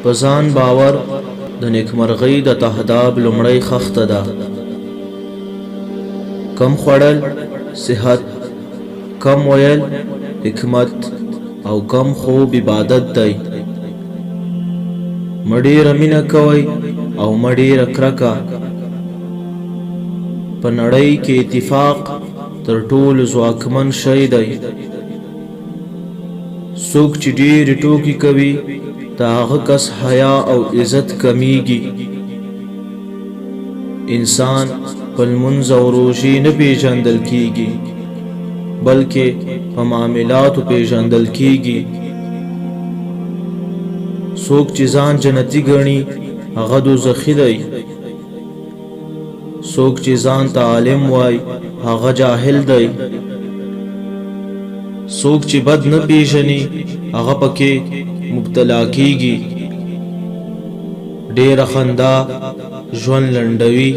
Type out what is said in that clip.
په ځان باور د نیکمرغۍ د تهداب لومړۍ خښته ده. کم خوړل صحت، کم ویل حکمت او کم خوب عبادت دی. مډیره مینه کوئ او مډیره کرکه. په نړۍ کې اتفاق تر ټولو ځواکمن شی دی. څوک چې ډېرې ټوکې کوي د هغه کس حیا او عزت کمیږي. انسان په لمونځ او روژې نه پیژندل کیږي بلکې په معاملاتو پیژندل کیږي. څوک چې ځان جنتی ګڼي هغه دوزخي دی. څوک چې ځان ته عالم وای هغه جاهل دی. څوک چې بد نه پیژني هغه پکې مبتلا کیږي. ډېره خندا ژوند لنډوي